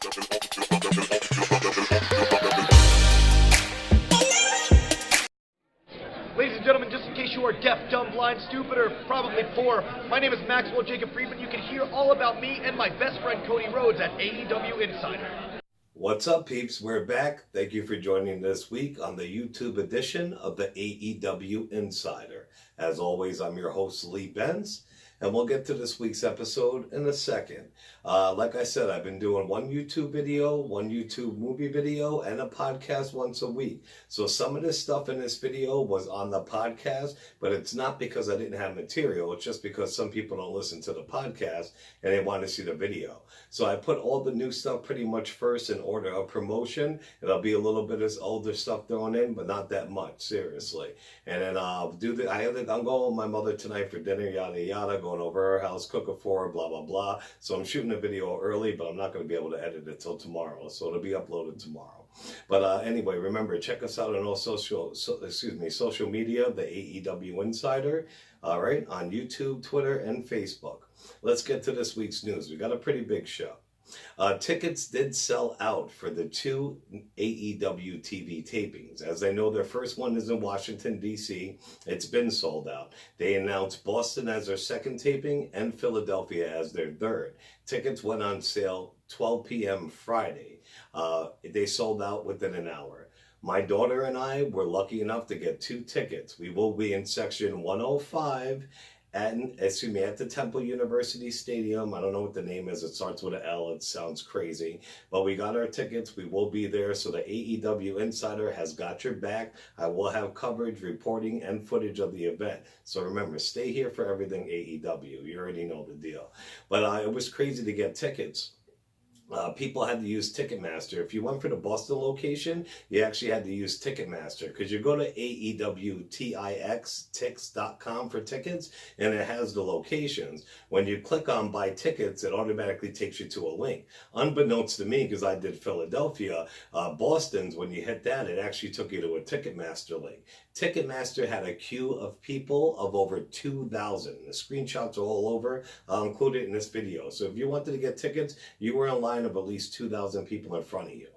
Ladies and gentlemen, just in case you are deaf, dumb, blind, stupid, or probably poor, my name is Maxwell Jacob Friedman. You can hear all about me and my best friend Cody Rhodes at AEW Insider. What's up, peeps? We're back. Thank you for joining this week on the YouTube edition of the AEW Insider. As always, I'm your host, Lee Benz, and we'll get to this week's episode in a second. Like I said, I've been doing one YouTube video, one YouTube movie video, and a podcast once a week. So some of this stuff in this video was on the podcast, but it's not because I didn't have material. It's just because some people don't listen to the podcast and they want to see the video. So I put all the new stuff pretty much first in order of promotion. It'll be a little bit of older stuff thrown in, but not that much, seriously. And then I'm going with my mother tonight for dinner, yada yada, going over her house, cooking for her, blah blah blah. So I'm shooting a video early, but I'm not going to be able to edit it till tomorrow, so it'll be uploaded tomorrow. But anyway, remember, check us out on all social media, the AEW Insider, all right, on YouTube, Twitter, and Facebook. Let's get to this week's news. We got a pretty big show. Tickets did sell out for the two AEW TV tapings. As I know, their first one is in Washington, D.C. It's been sold out. They announced Boston as their second taping and Philadelphia as their third. Tickets went on sale 12 p.m. Friday. They sold out within an hour. My daughter and I were lucky enough to get two tickets. We will be in section 105 at the Temple University Stadium. I don't know what the name is. It starts with an L. It sounds crazy. But we got our tickets. We will be there. So the AEW Insider has got your back. I will have coverage, reporting, and footage of the event. So remember, stay here for everything AEW. You already know the deal. But it was crazy to get tickets. People had to use Ticketmaster. If you went for the Boston location, you actually had to use Ticketmaster, because you go to AEWTIXTix.com for tickets, and it has the locations. When you click on buy tickets, it automatically takes you to a link. Unbeknownst to me, because I did Philadelphia, Boston's, when you hit that, it actually took you to a Ticketmaster link. Ticketmaster had a queue of people of over 2,000. The screenshots are all over. I'll include it in this video. So if you wanted to get tickets, you were in line of at least 2,000 people in front of you.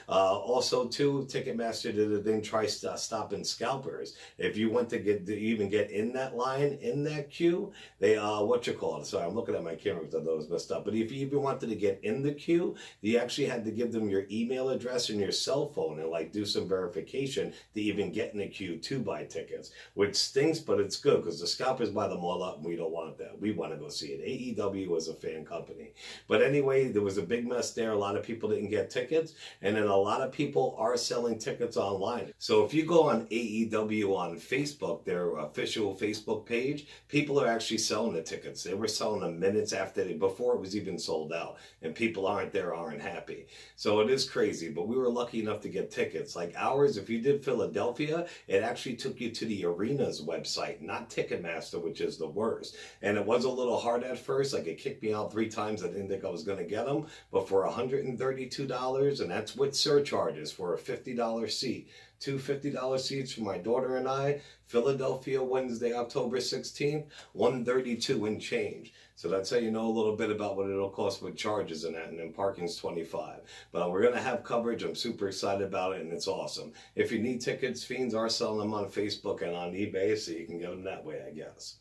Also, too, Ticketmaster did a thing, try stopping scalpers. If you want to even get in that line, in that queue, they, sorry, I'm looking at my camera because I thought it was messed up. But if you even wanted to get in the queue, you actually had to give them your email address and your cell phone and do some verification to even get in the queue to buy tickets, which stinks, but it's good because the scalpers buy them all up and we don't want that. We want to go see it. AEW is a fan company. But anyway, there was a big mess there. A lot of people didn't get tickets. And then a lot of people are selling tickets online. So if you go on AEW on Facebook, their official Facebook page, people are actually selling the tickets. They were selling them minutes before it was even sold out. And people aren't happy. So it is crazy, but we were lucky enough to get tickets. Like ours, if you did Philadelphia, it actually took you to the arena's website, not Ticketmaster, which is the worst. And it was a little hard at first. It kicked me out 3 times. I didn't think I was going to get them. But for $132, and that's with surcharges for a $50 seat. 2 $50 seats for my daughter and I. Philadelphia, Wednesday, October 16th, $132 and change. So that's how you know a little bit about what it'll cost with charges and that, and then parking's $25. But we're going to have coverage. I'm super excited about it, and it's awesome. If you need tickets, Fiends are selling them on Facebook and on eBay, so you can get them that way, I guess.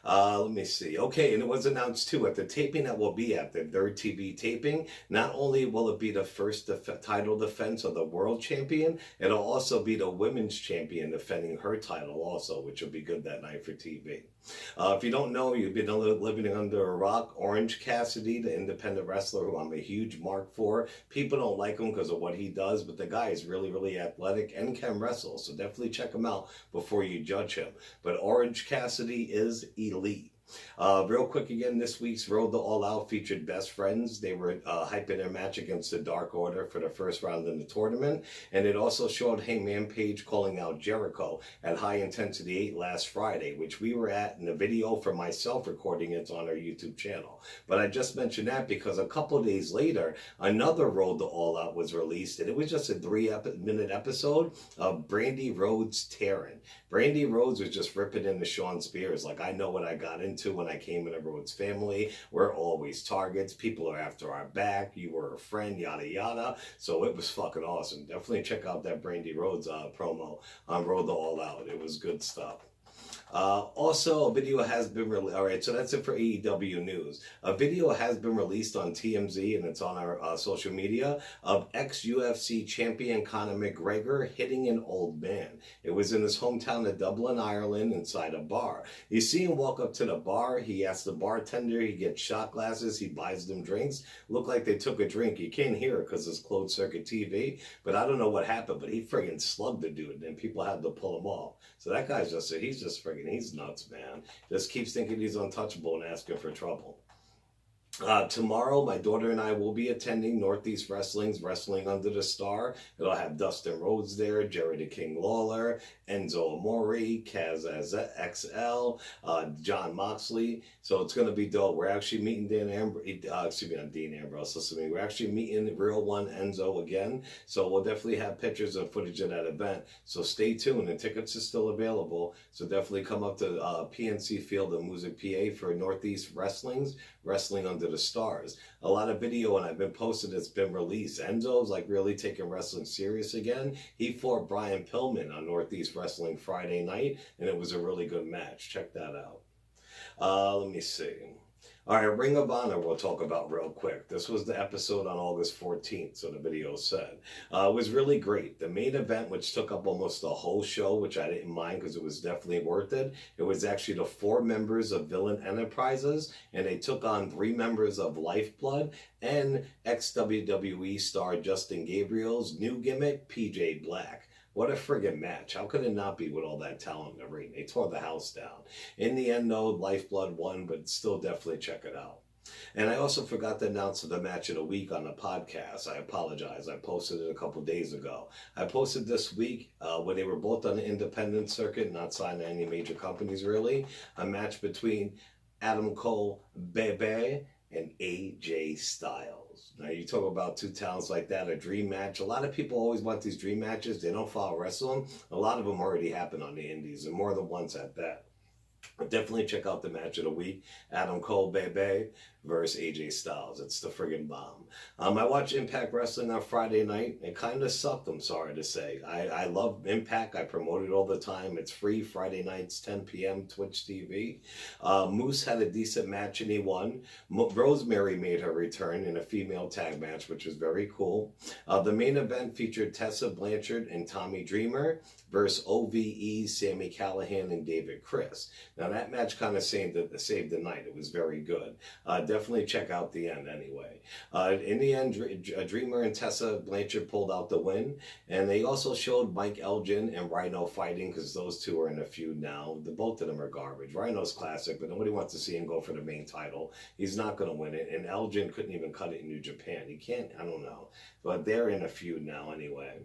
Let me see. Okay, and it was announced, too, at the taping that will be at the third TV taping, not only will it be the first title defense of the world champion, it'll also be the women's champion defending her title also, which will be good that night for TV. If you don't know, you've been living under a rock. Orange Cassidy, the independent wrestler who I'm a huge mark for. People don't like him because of what he does, but the guy is really, really athletic and can wrestle. So definitely check him out before you judge him. But Orange Cassidy is elite. Real quick again, this week's Road to All Out featured Best Friends. They were hyping their match against the Dark Order for the first round in the tournament. And it also showed Hangman Page calling out Jericho at High Intensity 8 last Friday, which we were at in the video for myself recording it on our YouTube channel. But I just mentioned that because a couple of days later, another Road to All Out was released. And it was just a 3-minute episode of Brandy Rhodes tearing. Brandy Rhodes was just ripping into Shawn Spears like, I know what I got into. too when I came in everyone's family. We're always targets. People are after our back. You were a friend, yada, yada. So it was fucking awesome. Definitely check out that Brandy Rhodes promo on Road to All Out. It was good stuff. Also, a video has been released. All right, so that's it for AEW news. A video has been released on TMZ, and it's on our social media, of ex-UFC champion Conor McGregor hitting an old man. It was in his hometown of Dublin, Ireland, inside a bar. You see him walk up to the bar. He asks the bartender. He gets shot glasses. He buys them drinks. Look like they took a drink. You can't hear it because it's closed circuit TV, but I don't know what happened, but he friggin' slugged the dude, and people had to pull him off. So that guy's he's just friggin', he's nuts, man. Just keeps thinking he's untouchable and asking for trouble. Tomorrow, my daughter and I will be attending Northeast Wrestling's Wrestling Under the Star. It'll have Dustin Rhodes there, Jerry the King Lawler, Enzo Amore, Kaz XL, John Moxley. So it's going to be dope. We're actually meeting Dean Ambrose. Listen to me. We're actually meeting Real One Enzo again. So we'll definitely have pictures and footage of that event. So stay tuned. The tickets are still available. So definitely come up to PNC Field in Music, PA for Northeast Wrestling's Wrestling Under the Stars. A lot of video, and I've been posted, it's been released. Enzo's like really taking wrestling serious again. He fought Brian Pillman on Northeast Wrestling Friday night, and it was a really good match. Check that out. Let me see. All right, Ring of Honor we'll talk about real quick. This was the episode on August 14th, so the video said. It was really great. The main event, which took up almost the whole show, which I didn't mind because it was definitely worth it. It was actually the 4 members of Villain Enterprises, and they took on 3 members of Lifeblood and ex-WWE star Justin Gabriel's new gimmick, PJ Black. What a friggin' match. How could it not be with all that talent in the ring? They tore the house down. In the end, though, Lifeblood won, but still definitely check it out. And I also forgot to announce the match of the week on the podcast. I apologize. I posted it a couple days ago. I posted this week when they were both on the independent circuit, not signed to any major companies really, a match between Adam Cole, Bebe, and AJ Styles. Now you talk about 2 talents like that, a dream match. A lot of people always want these dream matches. They don't follow wrestling. A lot of them already happen on the indies, and more than once at that. Definitely check out the match of the week. Adam Cole, Bebe versus AJ Styles. It's the friggin' bomb. I watched Impact Wrestling on Friday night. It kind of sucked, I'm sorry to say. I love Impact. I promote it all the time. It's free Friday nights, 10 p.m., Twitch TV. Moose had a decent match and he won. Rosemary made her return in a female tag match, which was very cool. The main event featured Tessa Blanchard and Tommy Dreamer versus OVE, Sami Callihan, and David Chris. Now that match kind of saved the night. It was very good. Definitely check out the end anyway. In the end, Dreamer and Tessa Blanchard pulled out the win, and they also showed Mike Elgin and Rhino fighting because those two are in a feud now. Both of them are garbage. Rhino's classic, but nobody wants to see him go for the main title. He's not going to win it, and Elgin couldn't even cut it in New Japan. He can't, I don't know. But they're in a feud now anyway.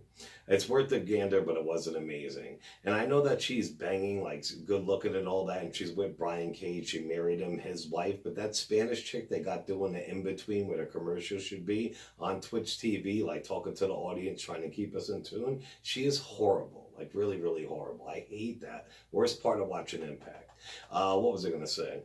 It's worth a gander, but it wasn't amazing. And I know that she's banging, like good looking and all that, and she's with Brian Cage. She married him, his wife, but that Spanish chick they got doing the in-between where the commercial should be on Twitch TV, like talking to the audience, trying to keep us in tune, she is horrible. Like really, really horrible. I hate that. Worst part of watching Impact. What was I going to say?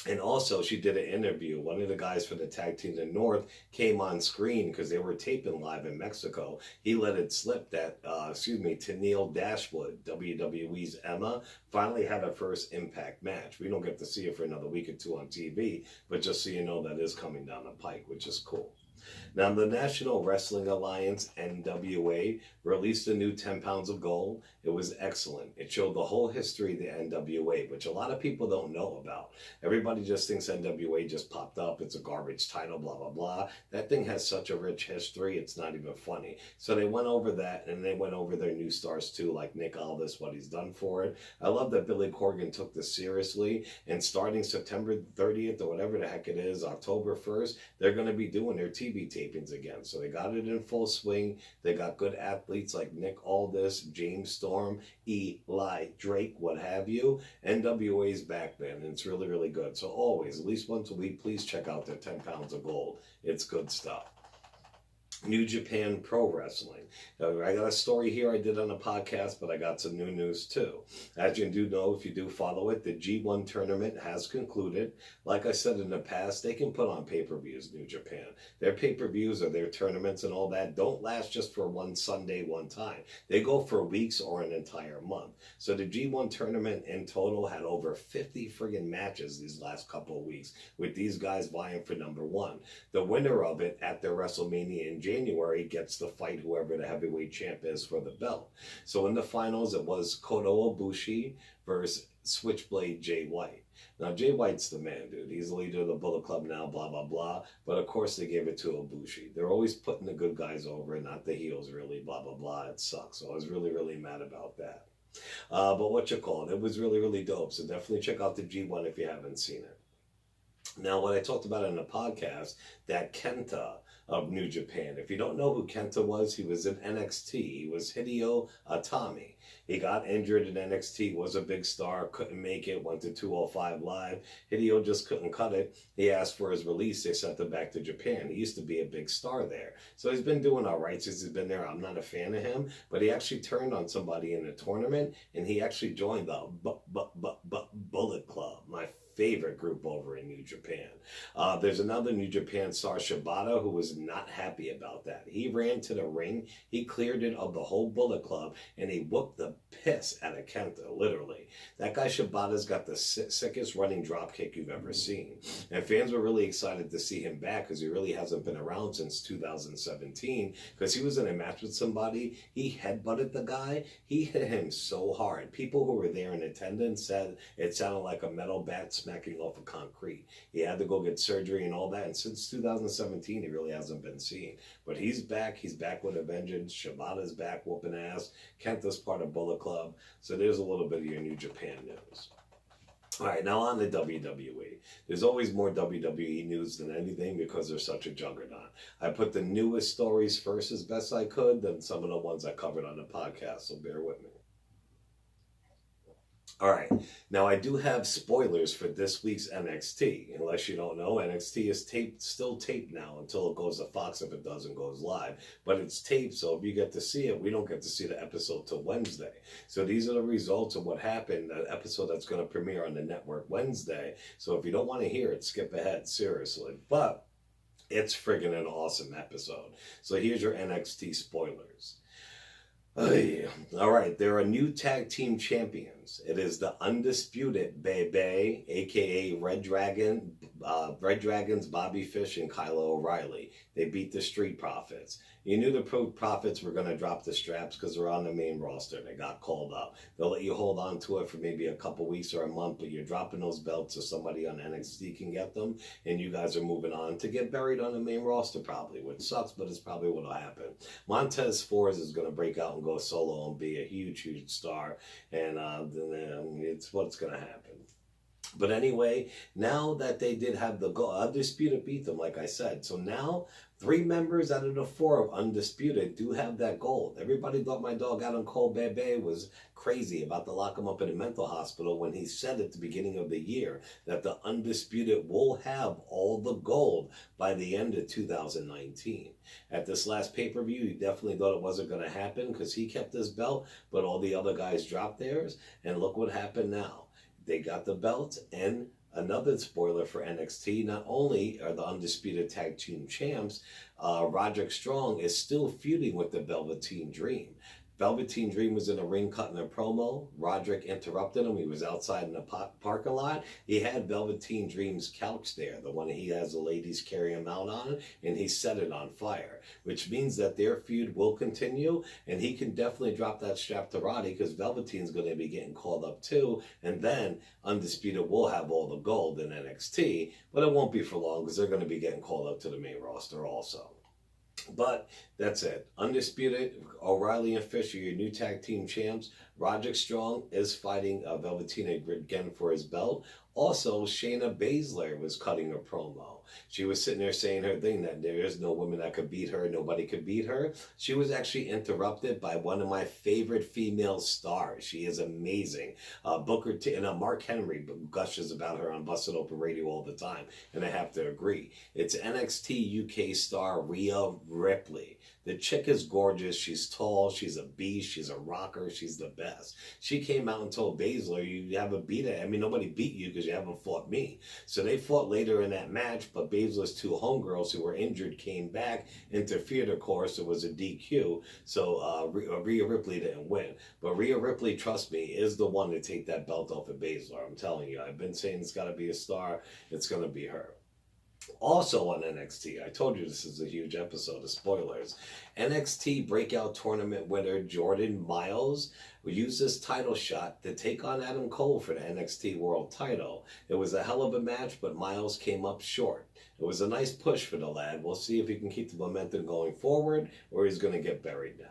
And also, she did an interview. One of the guys for the Tag Team in the North came on screen because they were taping live in Mexico. He let it slip that, Tennille Dashwood, WWE's Emma, finally had her first Impact match. We don't get to see her for another week or 2 on TV, but just so you know, that is coming down the pike, which is cool. Now, the National Wrestling Alliance, NWA, released a new 10 pounds of gold. It was excellent. It showed the whole history of the NWA, which a lot of people don't know about. Everybody just thinks NWA just popped up. It's a garbage title, blah, blah, blah. That thing has such a rich history, it's not even funny. So they went over that, and they went over their new stars too, like Nick Aldis, what he's done for it. I love that Billy Corgan took this seriously, and starting September 30th or whatever the heck it is, October 1st, they're going to be doing their TV tapings again. So they got it in full swing. They got good athletes like Nick Aldis, James Storm, Eli Drake, what have you. NWA's back then, and it's really, really good. So always, at least once a week, please check out their 10 pounds of gold. It's good stuff. New Japan Pro Wrestling. I got a story here I did on a podcast, but I got some new news too. As you do know, if you do follow it, the G1 tournament has concluded. Like I said in the past, they can put on pay-per-views, New Japan. Their pay-per-views or their tournaments and all that don't last just for one Sunday, one time. They go for weeks or an entire month. So the G1 tournament in total had over 50 friggin' matches these last couple of weeks, with these guys vying for number one. The winner of it at their WrestleMania in January gets to fight whoever the heavyweight champ is for the belt. So in the finals, it was Kota Ibushi versus Switchblade Jay White. Now, Jay White's the man, dude. He's the leader of the Bullet Club now, blah, blah, blah. But of course, they gave it to Ibushi. They're always putting the good guys over and not the heels, really, blah, blah, blah. It sucks. So I was really, really mad about that. But what you call it? It was really, really dope. So definitely check out the G1 if you haven't seen it. Now, what I talked about in the podcast, that Kenta of New Japan. If you don't know who Kenta was, he was in NXT. He was Hideo Itami. He got injured in NXT, was a big star, couldn't make it, went to 205 Live. Hideo just couldn't cut it. He asked for his release. They sent him back to Japan. He used to be a big star there. So he's been doing all right since he's been there. I'm not a fan of him, but he actually turned on somebody in a tournament, and he actually joined the Bullet Club, my favorite group over in New Japan. There's another New Japan star, Shibata, who was not happy about that. He ran to the ring, he cleared it of the whole Bullet Club, and he whooped the piss out of Kenta, literally. That guy Shibata's got the sickest running drop kick you've ever seen. And fans were really excited to see him back because he really hasn't been around since 2017, because he was in a match with somebody, he headbutted the guy, he hit him so hard. People who were there in attendance said it sounded like a metal bat smacking off of concrete. He had to go get surgery and all that, and since 2017 he really hasn't been seen. But he's back with a vengeance. Shibata's back whooping ass. Kenta's part of Bullet Club. So there's a little bit of your New Japan news. All right, now on to WWE. There's always more WWE news than anything because they're such a juggernaut. I put the newest stories first as best I could, then some of the ones I covered on the podcast, so bear with me. All right, now I do have spoilers for this week's NXT. Unless you don't know, NXT is still taped now until it goes to Fox if it doesn't goes live. But it's taped, so if you get to see it, we don't get to see the episode till Wednesday. So these are the results of what happened, the episode that's going to premiere on the network Wednesday. So if you don't want to hear it, skip ahead, seriously. But it's friggin' an awesome episode. So here's your NXT spoilers. All right, there are new tag team champions. It is the Undisputed Bebe, aka Red Dragons, Bobby Fish, and Kyle O'Reilly. They beat the Street Profits. You knew the Profits were going to drop the straps because they're on the main roster. They got called up. They'll let you hold on to it for maybe a couple weeks or a month, but you're dropping those belts so somebody on NXT can get them, and you guys are moving on to get buried on the main roster probably, which sucks, but it's probably what will happen. Montez Ford is going to break out and go solo and be a huge, huge star, and it's what's going to happen. But anyway, now that they did have the goal, Undisputed beat them, like I said. So now 3 members out of the 4 of Undisputed do have that gold. Everybody thought my dog Adam Cole Bebe was crazy about to lock him up in a mental hospital when he said at the beginning of the year that the Undisputed will have all the gold by the end of 2019. At this last pay-per-view, he definitely thought it wasn't going to happen because he kept his belt, but all the other guys dropped theirs. And look what happened now. They got the belt, and another spoiler for NXT, not only are the Undisputed Tag Team Champs, Roderick Strong is still feuding with the Velveteen Dream. Velveteen Dream was in a ring cutting a promo. Roderick interrupted him. He was outside in the parking lot. He had Velveteen Dream's couch there, the one he has the ladies carry him out on, and he set it on fire, which means that their feud will continue, and he can definitely drop that strap to Roddy because Velveteen's going to be getting called up too, and then Undisputed will have all the gold in NXT, but it won't be for long because they're going to be getting called up to the main roster also. But that's it. Undisputed, O'Reilly and Fish are your new tag team champs. Roderick Strong is fighting Velveteen again for his belt. Also, Shayna Baszler was cutting a promo. She was sitting there saying her thing that there is no woman that could beat her, nobody could beat her. She was actually interrupted by one of my favorite female stars. She is amazing. Booker T and Mark Henry gushes about her on Busted Open Radio all the time, and I have to agree. It's NXT UK star Rhea Ripley. The chick is gorgeous. She's tall. She's a beast. She's a rocker. She's the best. She came out and told Baszler, you haven't beat it. I mean, nobody beat you because you haven't fought me. So they fought later in that match, but Baszler's two homegirls who were injured came back, interfered, of course. It was a DQ. So Rhea Ripley didn't win. But Rhea Ripley, trust me, is the one to take that belt off of Baszler. I'm telling you. I've been saying it's got to be a star. It's going to be her. Also on NXT, I told you this is a huge episode of spoilers. NXT Breakout Tournament winner Jordan Myles used this title shot to take on Adam Cole for the NXT World title. It was a hell of a match, but Myles came up short. It was a nice push for the lad. We'll see if he can keep the momentum going forward or he's going to get buried now.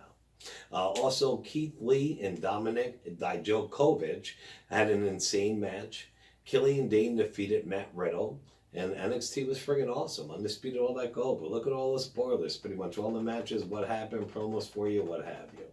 Also, Keith Lee and Dominik Dijakovic had an insane match. Killian Dane defeated Matt Riddle. And NXT was friggin' awesome. Undisputed All That Gold. But look at all the spoilers. Pretty much all the matches, what happened, promos for you, what have you.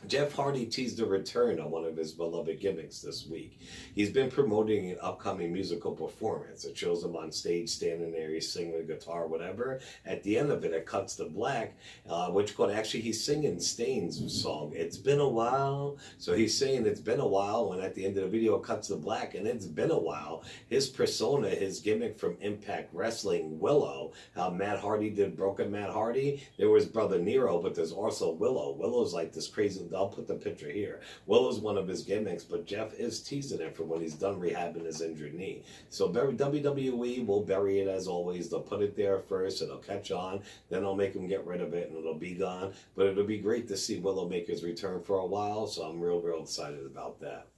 Jeff Hardy teased a return on one of his beloved gimmicks this week. He's been promoting an upcoming musical performance. It shows him on stage standing there, he's singing a guitar, whatever. At the end of it, it cuts to black, actually he's singing Stain's song, It's Been a While. So he's saying it's been a while, when at the end of the video it cuts to black, and it's been a while. His persona, his gimmick from Impact Wrestling, Willow, how Matt Hardy did Broken Matt Hardy, there was Brother Nero, but there's also Willow. Willow's like this crazy, I'll put the picture here. Willow's one of his gimmicks, but Jeff is teasing it for when he's done rehabbing his injured knee. So WWE will bury it as always. They'll put it there first, it'll catch on, then they'll make him get rid of it and it'll be gone. But it'll be great to see Willow make his return for a while, so I'm real excited about that.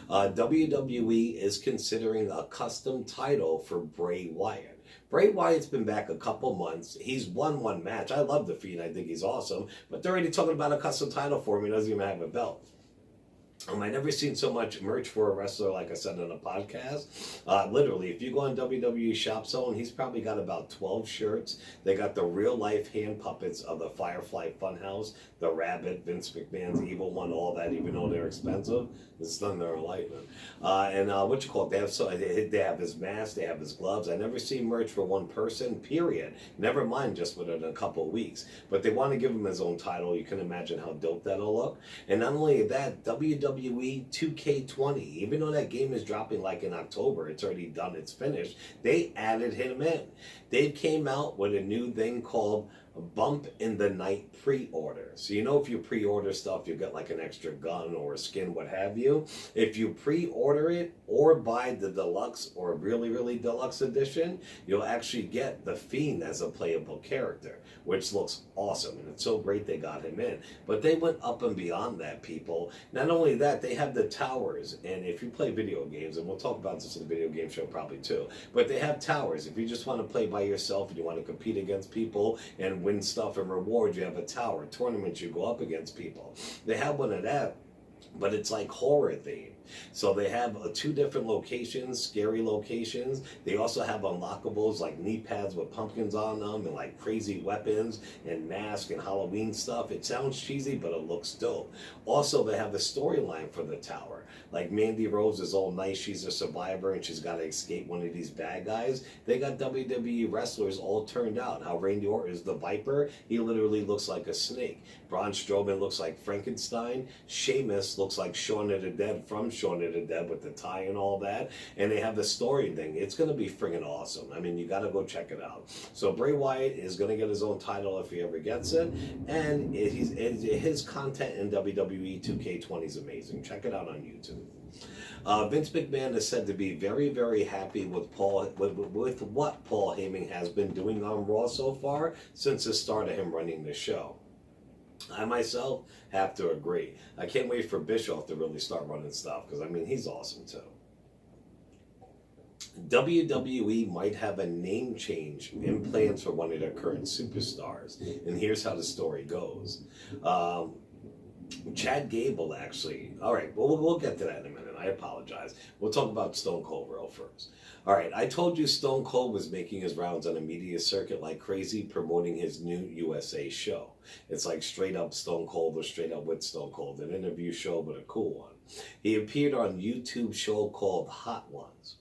WWE is considering a custom title for Bray Wyatt. Bray Wyatt's been back a couple months. He's won one match. I love the Fiend. I think he's awesome. But they're already talking about a custom title for him. He doesn't even have a belt. I've never seen so much merch for a wrestler, like I said on a podcast. Literally, if you go on WWE Shop Zone, he's probably got about 12 shirts. They got the real-life hand puppets of the Firefly Funhouse, the Rabbit, Vince McMahon's Evil One, all that, even though they're expensive. It's thunder and lightning. They have his mask, they have his gloves. I never see merch for one person, period. Never mind just within a couple of weeks. But they want to give him his own title. You can imagine how dope that'll look. And not only that, WWE 2K20, even though that game is dropping like in October, it's already done, it's finished, they added him in. They came out with a new thing called Bump in the Night pre-order. So you know if you pre-order stuff, you get like an extra gun or a skin, what have you. If you pre-order it or buy the deluxe or really deluxe edition, you'll actually get the Fiend as a playable character, which looks awesome. And it's so great they got him in. But they went up and beyond that, people. Not only that, they have the towers. And if you play video games, and we'll talk about this in the video game show probably too, but they have towers. If you just want to play by yourself and you want to compete against people and win stuff and rewards, you have a tower. Tournaments, you go up against people. They have one of that, but it's like horror themed. So they have two different locations, scary locations. They also have unlockables like knee pads with pumpkins on them and like crazy weapons and masks and Halloween stuff. It sounds cheesy, but it looks dope. Also, they have a storyline for the tower. Like Mandy Rose is all nice, she's a survivor and she's got to escape one of these bad guys. They got WWE wrestlers all turned out. How Randy Orton is the Viper, he literally looks like a snake. Braun Strowman looks like Frankenstein. Sheamus looks like Shaun of the Dead from Shaun of the Dead with the tie and all that. And they have the story thing. It's going to be friggin' awesome. I mean, you got to go check it out. So Bray Wyatt is going to get his own title if he ever gets it. And his content in WWE 2K20 is amazing. Check it out on YouTube. Vince McMahon is said to be very happy with what Paul Heyman has been doing on Raw so far since the start of him running the show. I myself have to agree. I can't wait for Bischoff to really start running stuff because, I mean, he's awesome too. WWE might have a name change in plans for one of their current superstars. And here's how the story goes. Chad Gable, actually. All right, well, we'll get to that in a minute. I apologize. We'll talk about Stone Cold real first. All right, I told you Stone Cold was making his rounds on the media circuit like crazy, promoting his new USA show. It's like straight up Stone Cold or straight up with Stone Cold, an interview show, but a cool one. He appeared on YouTube show called Hot Ones.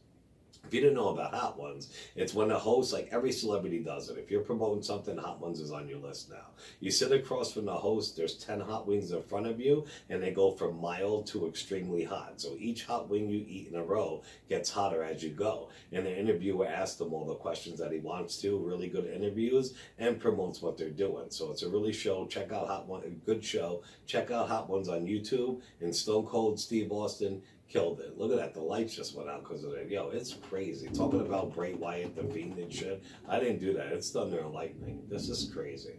If you didn't know about Hot Ones, it's when the host, like every celebrity does it. If you're promoting something, Hot Ones is on your list now. You sit across from the host, there's 10 hot wings in front of you, and they go from mild to extremely hot. So each hot wing you eat in a row gets hotter as you go. And the interviewer asks them all the questions that he wants to, really good interviews, and promotes what they're doing. So it's a really show. Check out Hot One, a good show. Check out Hot Ones on YouTube. And Stone Cold Steve Austin killed it. Look at that. The lights just went out because of it. Yo, it's crazy. Talking about Bray Wyatt, the Fiend and shit. I didn't do that. It's thunder and lightning. This is crazy.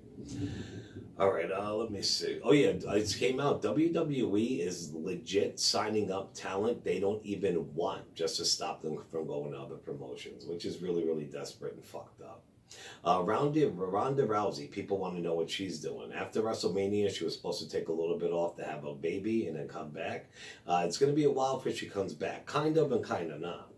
All right, let me see. Oh, yeah, it came out. WWE is legit signing up talent they don't even want just to stop them from going to other promotions, which is really, really desperate and fucked up. Ronda Rousey, people want to know what she's doing. After WrestleMania, she was supposed to take a little bit off to have a baby and then come back. It's going to be a while before she comes back. Kind of and kind of not.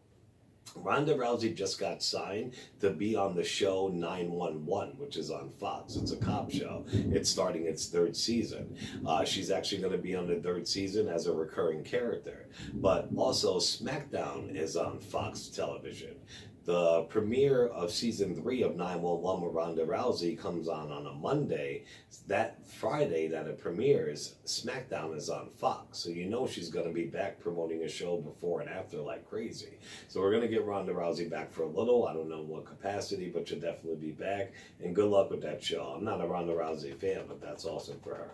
Ronda Rousey just got signed to be on the show 911, which is on Fox. It's a cop show. It's starting its 3rd season. She's actually going to be on the 3rd season as a recurring character. But also, SmackDown is on Fox television. The premiere of season 3 of 911 with Ronda Rousey comes on a Monday. That Friday that it premieres, SmackDown is on Fox. So you know she's going to be back promoting a show before and after like crazy. So we're going to get Ronda Rousey back for a little. I don't know what capacity, but she'll definitely be back. And good luck with that show. I'm not a Ronda Rousey fan, but that's awesome for her.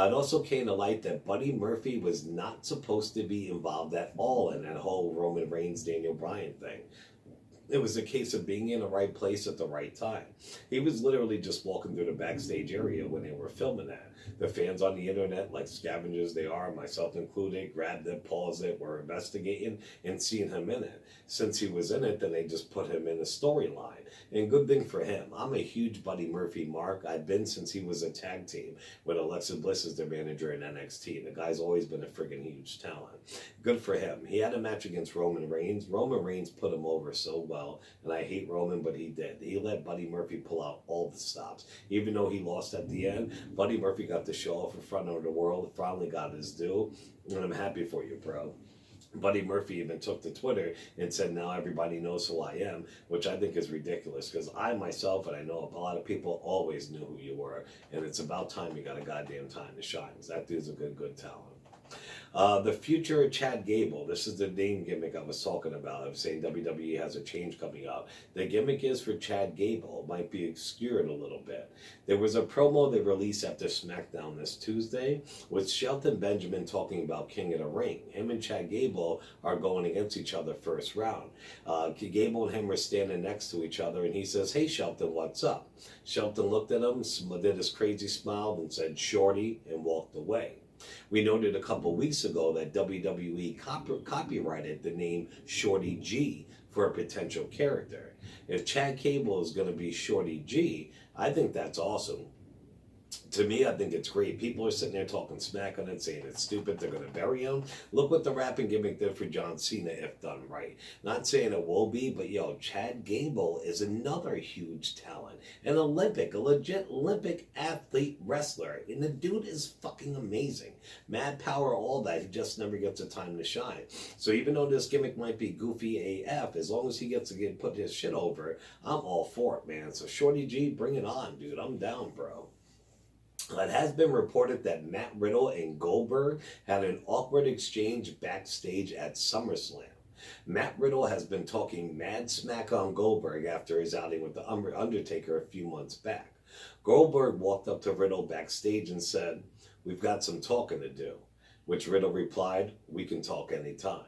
It also came to light that Buddy Murphy was not supposed to be involved at all in that whole Roman Reigns, Daniel Bryan thing. It was a case of being in the right place at the right time. He was literally just walking through the backstage area when they were filming that. The fans on the internet, like scavengers they are, myself included, grabbed it, paused it, were investigating and seeing him in it. Since he was in it, then they just put him in a storyline. And good thing for him. I'm a huge Buddy Murphy mark. I've been since he was a tag team with Alexa Bliss as their manager in NXT. The guy's always been a friggin' huge talent. Good for him. He had a match against Roman Reigns. Roman Reigns put him over so well, and I hate Roman, but he did. He let Buddy Murphy pull out all the stops. Even though he lost at the end, Buddy Murphy got the show off in front of the world, finally got his due, and I'm happy for you, bro. Buddy Murphy even took to Twitter and said, now everybody knows who I am, which I think is ridiculous because I myself, and I know a lot of people, always knew who you were, and it's about time you got a goddamn time to shine because that dude's a good talent. The future of Chad Gable. This is the name gimmick I was talking about. I'm saying WWE has a change coming up. The gimmick is for Chad Gable. It might be obscured a little bit. There was a promo they released after SmackDown this Tuesday with Shelton Benjamin talking about King of the Ring. Him and Chad Gable are going against each other first round. Gable and him are standing next to each other, and he says, "Hey, Shelton, what's up?" Shelton looked at him, did his crazy smile, and said, "Shorty," and walked away. We noted a couple weeks ago that WWE copyrighted the name Shorty G for a potential character. If Chad Gable is going to be Shorty G, I think that's awesome. To me, I think it's great. People are sitting there talking smack on it, saying it's stupid, they're going to bury him. Look what the rapping gimmick did for John Cena if done right. Not saying it will be, but yo, Chad Gable is another huge talent. An Olympic, a legit Olympic athlete wrestler. And the dude is fucking amazing. Mad power, all that. He just never gets a time to shine. So even though this gimmick might be goofy AF, as long as he gets to put his shit over, I'm all for it, man. So Shorty G, bring it on, dude. I'm down, bro. It has been reported that Matt Riddle and Goldberg had an awkward exchange backstage at SummerSlam. Matt Riddle has been talking mad smack on Goldberg after his outing with the Undertaker a few months back. Goldberg walked up to Riddle backstage and said, "We've got some talking to do," which Riddle replied, "We can talk anytime."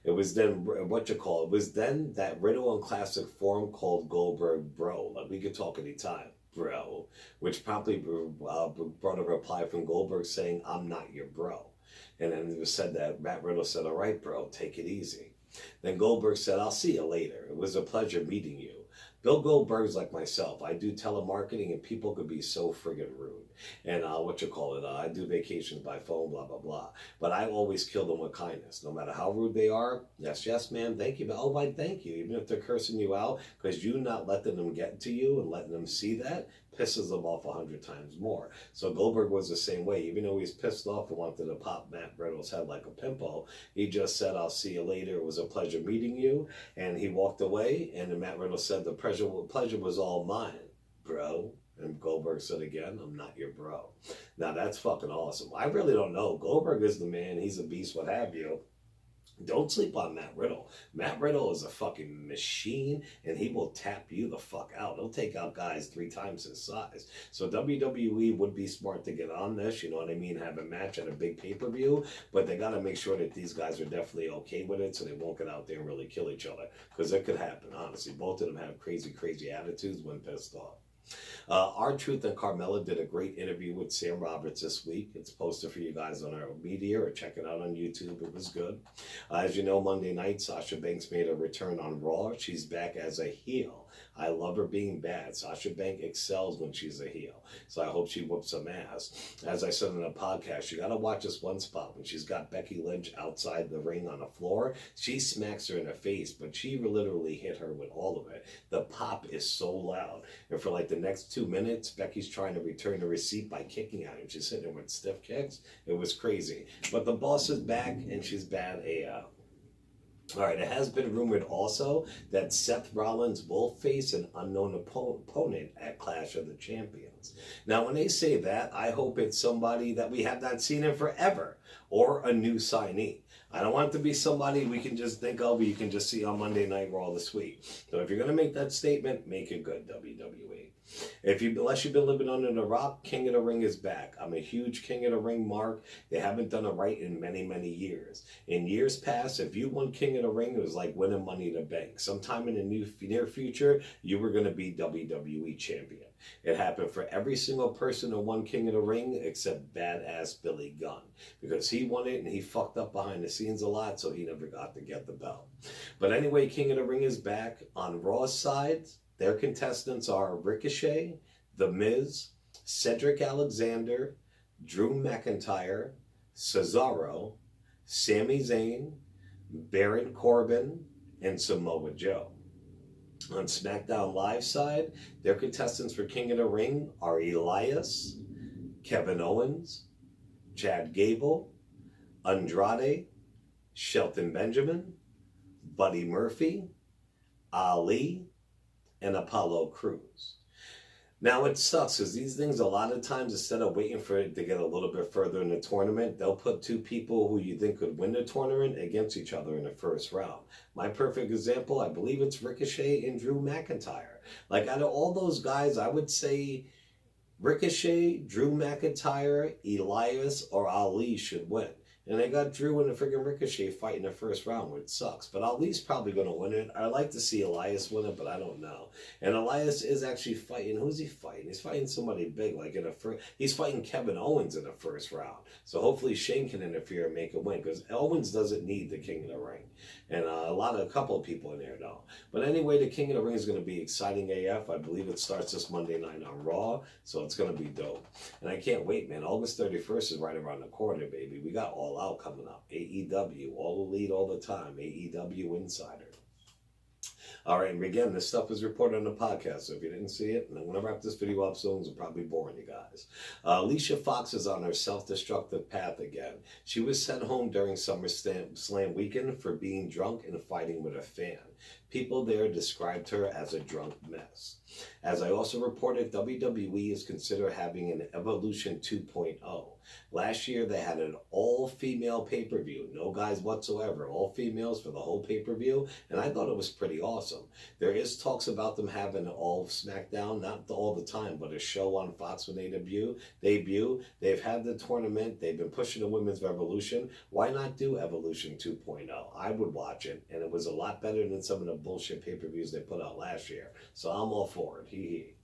It was then, it was then that Riddle in classic form called Goldberg bro, like we could talk anytime. Bro, which promptly brought a reply from Goldberg saying, "I'm not your bro." And then it was said that Matt Riddle said, "All right, bro, take it easy." Then Goldberg said, "I'll see you later. It was a pleasure meeting you." Bill Goldberg's like myself. I do telemarketing and people could be so friggin' rude. And I do vacations by phone, blah, blah, blah. But I always kill them with kindness. No matter how rude they are, yes, ma'am, thank you. But oh, I thank you. Even if they're cursing you out, because you not letting them get to you and letting them see that pisses them off 100 times more. So Goldberg was the same way. Even though he's pissed off and wanted to pop Matt Riddle's head like a pimple, he just said, I'll see you later. It was a pleasure meeting you. And he walked away, and then Matt Riddle said, the pleasure was all mine, bro. And Goldberg said again, I'm not your bro. Now that's fucking awesome. I really don't know. Goldberg is the man. He's a beast, what have you. Don't sleep on Matt Riddle. Matt Riddle is a fucking machine, and he will tap you the fuck out. He'll take out guys 3 times his size. So WWE would be smart to get on this, you know what I mean, have a match at a big pay-per-view, but they got to make sure that these guys are definitely okay with it so they won't get out there and really kill each other, because it could happen, honestly. Both of them have crazy attitudes when pissed off. R-Truth and Carmella did a great interview with Sam Roberts this week. It's posted for you guys on our media, or check it out on YouTube. It was good. As you know, Monday night, Sasha Banks made a return on Raw. She's back as a heel. I love her being bad. Sasha Banks excels when she's a heel. So I hope she whoops some ass. As I said in the podcast, you got to watch this one spot when she's got Becky Lynch outside the ring on the floor. She smacks her in the face, but she literally hit her with all of it. The pop is so loud. And for like the next 2 minutes, Becky's trying to return the receipt by kicking at him. She's hitting him with stiff kicks. It was crazy. But the boss is back, and she's bad AF. All right, it has been rumored also that Seth Rollins will face an unknown opponent at Clash of the Champions. Now, when they say that, I hope it's somebody that we have not seen in forever, or a new signee. I don't want it to be somebody we can just think of, or you can just see on Monday Night Raw this week. So if you're going to make that statement, make it good, WWE. Unless you've been living under the rock, King of the Ring is back. I'm a huge King of the Ring mark. They haven't done it right in many years. In years past, if you won King of the Ring, it was like winning Money in the Bank. Sometime in the near future, you were going to be WWE champion. It happened for every single person who won King of the Ring except badass Billy Gunn, because he won it and he fucked up behind the scenes a lot, so he never got to get the belt. But anyway, King of the Ring is back. On Raw's side, their contestants are Ricochet, The Miz, Cedric Alexander, Drew McIntyre, Cesaro, Sami Zayn, Baron Corbin, and Samoa Joe. On SmackDown Live side, their contestants for King of the Ring are Elias, Kevin Owens, Chad Gable, Andrade, Shelton Benjamin, Buddy Murphy, Ali, and Apollo Crews. Now it sucks because these things, a lot of times, instead of waiting for it to get a little bit further in the tournament, they'll put 2 people who you think could win the tournament against each other in the first round. My perfect example, I believe it's Ricochet and Drew McIntyre. Like, out of all those guys, I would say Ricochet, Drew McIntyre, Elias, or Ali should win. And they got Drew and the friggin' Ricochet fight in the first round, which sucks. But Ali's probably going to win it. I'd like to see Elias win it, but I don't know. And Elias is actually fighting. Who's he fighting? He's fighting somebody big. He's fighting Kevin Owens in the first round. So hopefully Shane can interfere and make a win, because Owens doesn't need the King of the Ring. And a couple of people in there don't. But anyway, the King of the Ring is going to be exciting AF. I believe it starts this Monday night on Raw. So it's going to be dope. And I can't wait, man. August 31st is right around the corner, baby. We got All Out coming up. AEW, All Elite all the time. AEW Insider. All right, and again, this stuff is reported on the podcast, so if you didn't see it, and I'm going to wrap this video up soon, it's probably boring you guys. Alicia Fox is on her self-destructive path again. She was sent home during SummerSlam weekend for being drunk and fighting with a fan. People there described her as a drunk mess. As I also reported, WWE is considered having an Evolution 2.0. Last year, they had an all-female pay-per-view. No guys whatsoever. All females for the whole pay-per-view. And I thought it was pretty awesome. There is talks about them having all SmackDown, not all the time, but a show on Fox when they debut. They've had the tournament. They've been pushing the Women's Revolution. Why not do Evolution 2.0? I would watch it. And it was a lot better than some of the bullshit pay-per-views they put out last year. So I'm all for it.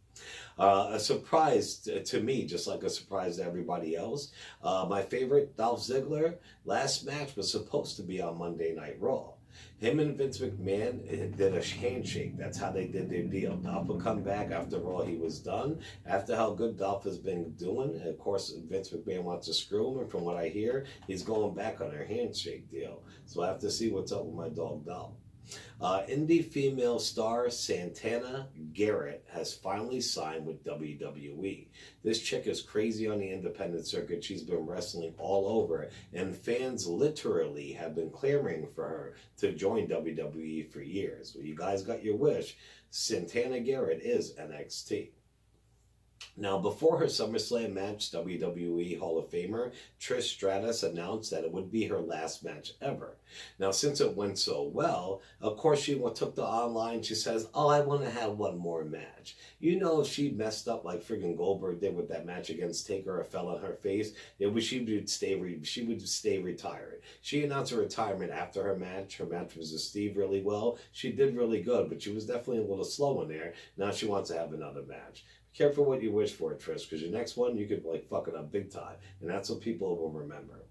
A surprise to me, just like a surprise to everybody else. My favorite, Dolph Ziggler, last match was supposed to be on Monday Night Raw. Him and Vince McMahon did a handshake. That's how they did their deal. Dolph would come back after Raw. He was done. After how good Dolph has been doing, and of course, Vince McMahon wants to screw him. And from what I hear, he's going back on their handshake deal. So I have to see what's up with my dog Dolph. Indie female star Santana Garrett has finally signed with WWE. This chick is crazy on the independent circuit. She's been wrestling all over, and fans literally have been clamoring for her to join WWE for years. Well, you guys got your wish. Santana Garrett is NXT. Now, before her SummerSlam match, WWE Hall of Famer Trish Stratus announced that it would be her last match ever. Now, since it went so well, of course, she took the online. She says, "Oh, I want to have one more match." You know, if she messed up like friggin' Goldberg did with that match against Taker or fell on her face, she would stay retired. She announced her retirement after her match. Her match was with Steve really well. She did really good, but she was definitely a little slow in there. Now she wants to have another match. Careful what you wish for, Trish, because your next one, you could fuck it up big time. And that's what people will remember.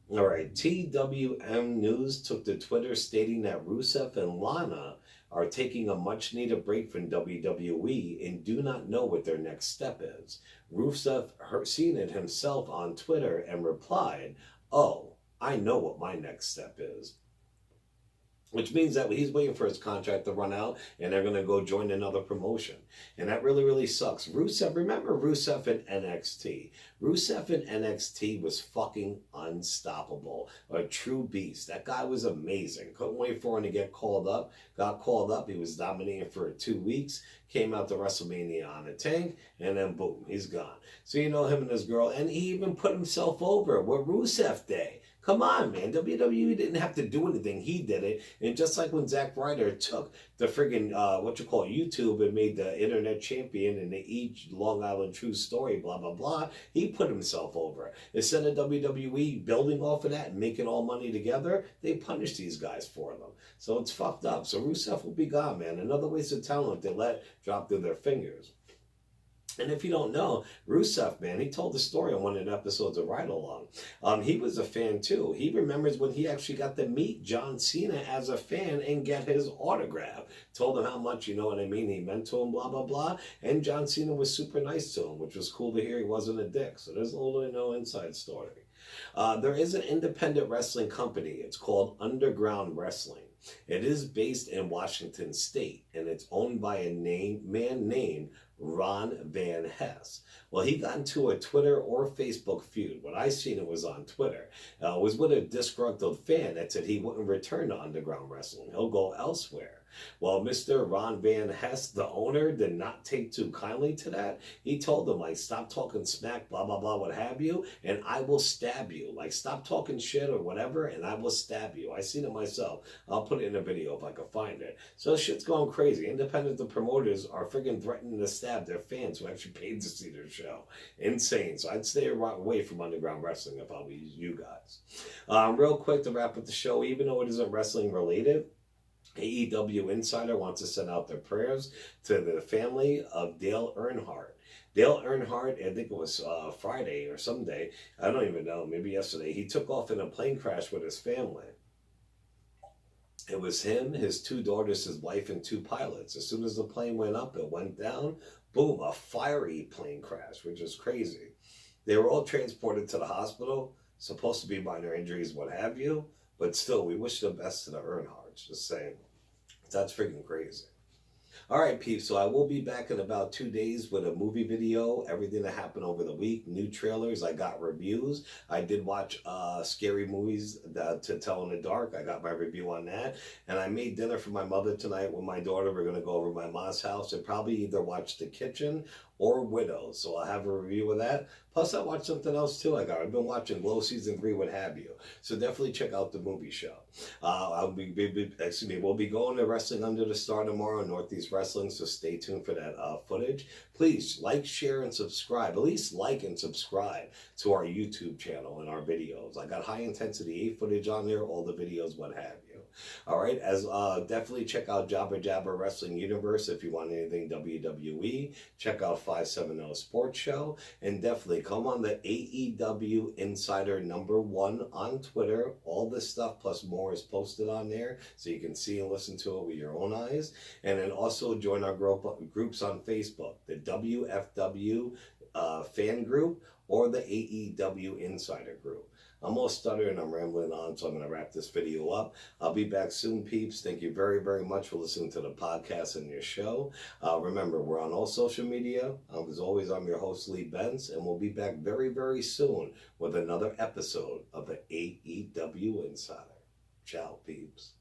All right, TWM News took to Twitter stating that Rusev and Lana are taking a much-needed break from WWE and do not know what their next step is. Rusev seen it himself on Twitter and replied, "Oh, I know what my next step is." Which means that he's waiting for his contract to run out and they're going to go join another promotion. And that really, really sucks. Rusev, remember Rusev in NXT? Rusev in NXT was fucking unstoppable. A true beast. That guy was amazing. Couldn't wait for him to get called up. Got called up. He was dominating for 2 weeks. Came out to WrestleMania on a tank. And then boom, he's gone. So you know him and his girl. And he even put himself over with Rusev Day. Come on, man. WWE didn't have to do anything. He did it. And just like when Zack Ryder took the friggin', YouTube and made the internet champion and the Long Island True Story, blah, blah, blah, he put himself over. Instead of WWE building off of that and making all money together, they punished these guys for them. So it's fucked up. So Rusev will be gone, man. Another waste of talent they let drop through their fingers. And if you don't know, Rusev, man, he told the story on one of the episodes of Ride Along. He was a fan too. He remembers when he actually got to meet John Cena as a fan and get his autograph. Told him how much, you know what I mean, he meant to him, blah, blah, blah. And John Cena was super nice to him, which was cool to hear he wasn't a dick. So there's a little, inside story. There is an independent wrestling company. It's called Underground Wrestling. It is based in Washington State, and it's owned by a man named Ron Van Hess. Well, he got into a Twitter or Facebook feud. What I seen it was on Twitter. It was with a disgruntled fan that said he wouldn't return to Underground Wrestling. He'll go elsewhere. Well, Mr. Ron Van Hess, the owner, did not take too kindly to that. He told them, stop talking smack, blah, blah, blah, what have you, and I will stab you. Stop talking shit or whatever, and I will stab you. I seen it myself. I'll put it in a video if I can find it. So shit's going crazy. Independent promoters are freaking threatening to stab their fans who actually paid to see their show. Insane. So I'd stay away from Underground Wrestling if I were you guys. Real quick to wrap up the show, even though it isn't wrestling related, AEW Insider wants to send out their prayers to the family of Dale Earnhardt. Dale Earnhardt, I think it was Friday or someday, I don't even know, maybe yesterday, he took off in a plane crash with his family. It was him, his 2 daughters, his wife, and 2 pilots. As soon as the plane went up, it went down. Boom, a fiery plane crash, which is crazy. They were all transported to the hospital, supposed to be minor injuries, what have you, but still, we wish the best to the Earnhardts, just saying. That's freaking crazy. All right, peeps, so I will be back in about 2 days with a movie video, everything that happened over the week, new trailers, I got reviews. I did watch Scary Movies to Tell in the Dark. I got my review on that. And I made dinner for my mother tonight with my daughter. We're going to go over to my mom's house and probably either watch The Kitchen or Widows. So I'll have a review of that. Plus, I watched something else too. I've been watching Glow Season 3, what have you. So definitely check out the movie show. We'll be going to Wrestling Under the Star tomorrow, Northeast Wrestling, so stay tuned for that footage. Please like, share, and subscribe. At least like and subscribe to our YouTube channel and our videos. I got high intensity 8 footage on there, all the videos, what have you. All right, as definitely check out Jabba Jabba Wrestling Universe if you want anything WWE. Check out 570 Sports Show, and definitely come on the AEW Insider #1 on Twitter. All this stuff plus more is posted on there, so you can see and listen to it with your own eyes. And then also join our groups on Facebook, the WFW fan group or the AEW Insider group. I'm all stuttering, I'm rambling on, so I'm going to wrap this video up. I'll be back soon, peeps. Thank you very, very much for listening to the podcast and your show. Remember, we're on all social media. As always, I'm your host, Lee Benz, and we'll be back very, very soon with another episode of the AEW Insider. Ciao, peeps.